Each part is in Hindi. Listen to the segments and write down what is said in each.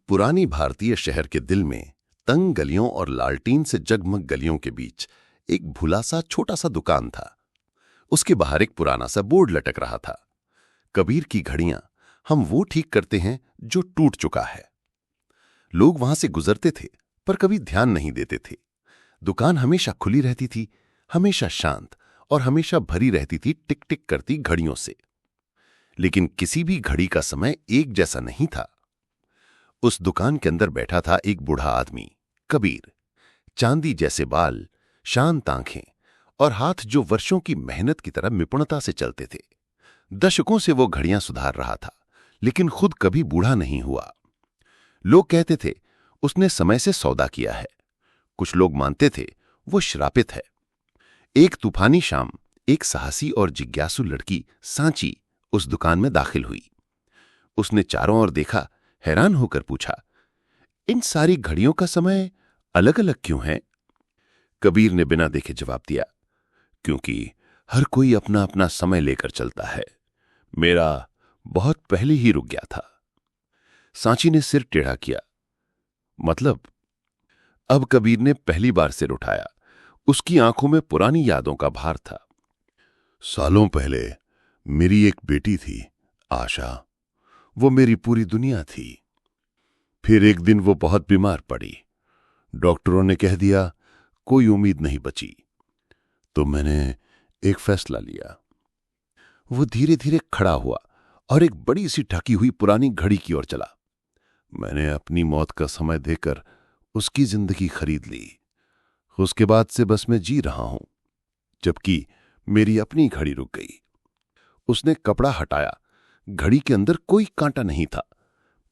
पुरानी भारतीय शहर के दिल में तंग गलियों और लालटीन से जगमग गलियों के बीच एक भूला सा छोटा सा दुकान था। उसके बाहर एक पुराना सा बोर्ड लटक रहा था, कबीर की घड़ियां, हम वो ठीक करते हैं जो टूट चुका है। लोग वहां से गुजरते थे पर कभी ध्यान नहीं देते थे। दुकान हमेशा खुली रहती थी, हमेशा शांत और हमेशा भरी रहती थी टिक टिक करती घड़ियों से। लेकिन किसी भी घड़ी का समय एक जैसा नहीं था। उस दुकान के अंदर बैठा था एक बूढ़ा आदमी, कबीर। चांदी जैसे बाल, शांत आंखें और हाथ जो वर्षों की मेहनत की तरह निपुणता से चलते थे। दशकों से वो घड़ियां सुधार रहा था, लेकिन खुद कभी बूढ़ा नहीं हुआ। लोग कहते थे उसने समय से सौदा किया है। कुछ लोग मानते थे वो श्रापित है। एक तूफानी शाम एक साहसी और जिज्ञासु लड़की सांची उस दुकान में दाखिल हुई। उसने चारों ओर देखा, हैरान होकर पूछा, इन सारी घड़ियों का समय अलग अलग क्यों है? कबीर ने बिना देखे जवाब दिया, क्योंकि हर कोई अपना अपना समय लेकर चलता है। मेरा बहुत पहले ही रुक गया था। सांची ने सिर टेढ़ा किया। मतलब? अब कबीर ने पहली बार सिर उठाया। उसकी आंखों में पुरानी यादों का भार था। सालों पहले मेरी एक बेटी थी, आशा। वो मेरी पूरी दुनिया थी। फिर एक दिन वो बहुत बीमार पड़ी। डॉक्टरों ने कह दिया कोई उम्मीद नहीं बची। तो मैंने एक फैसला लिया। वो धीरे धीरे खड़ा हुआ और एक बड़ी सी ढकी हुई पुरानी घड़ी की ओर चला। मैंने अपनी मौत का समय देकर उसकी जिंदगी खरीद ली। उसके बाद से बस मैं जी रहा हूं, जबकि मेरी अपनी घड़ी रुक गई। उसने कपड़ा हटाया। घड़ी के अंदर कोई कांटा नहीं था,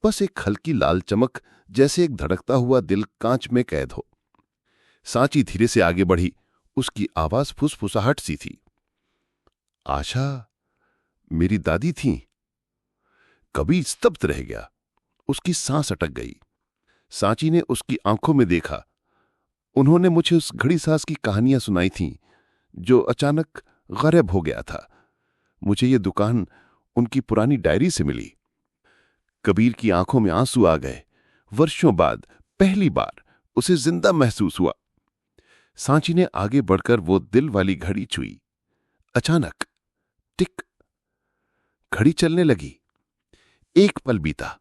बस एक हल्की लाल चमक, जैसे एक धड़कता हुआ दिल कांच में कैद हो। सांची धीरे से आगे बढ़ी। उसकी आवाज फुसफुसाहट सी थी। आशा मेरी दादी थी। कबीर स्तब्ध रह गया। उसकी सांस अटक गई। सांची ने उसकी आंखों में देखा। उन्होंने मुझे उस घड़ी सास की कहानियां सुनाई थीं, जो अचानक गायब हो गया था। मुझे ये दुकान उनकी पुरानी डायरी से मिली। कबीर की आंखों में आंसू आ गए। वर्षों बाद पहली बार उसे जिंदा महसूस हुआ। सांची ने आगे बढ़कर वो दिल वाली घड़ी छुई। अचानक टिक, घड़ी चलने लगी। एक पल बीता,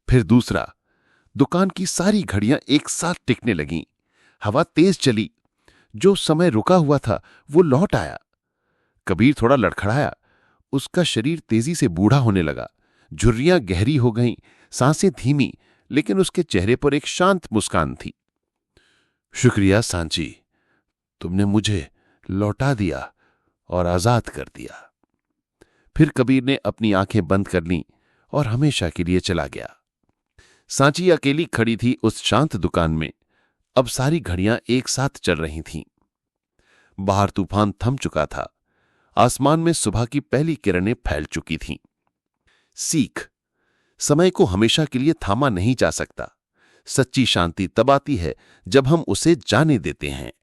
फिर दूसरा। दुकान की सारी घड़ियां एक साथ टिकने लगीं। हवा तेज चली। जो समय रुका हुआ था वो लौट आया। कबीर थोड़ा लड़खड़ाया। उसका शरीर तेजी से बूढ़ा होने लगा। झुर्रियां गहरी हो गईं, सांसें धीमी, लेकिन उसके चेहरे पर एक शांत मुस्कान थी। शुक्रिया सांची, तुमने मुझे लौटा दिया और आजाद कर दिया। फिर कबीर ने अपनी आंखें बंद कर लीं और हमेशा के लिए चला गया। सांची अकेली खड़ी थी उस शांत दुकान में। अब सारी घड़ियां एक साथ चल रही थीं। बाहर तूफान थम चुका था। आसमान में सुबह की पहली किरणें फैल चुकी थीं। सीख, समय को हमेशा के लिए थामा नहीं जा सकता। सच्ची शांति तब आती है जब हम उसे जाने देते हैं।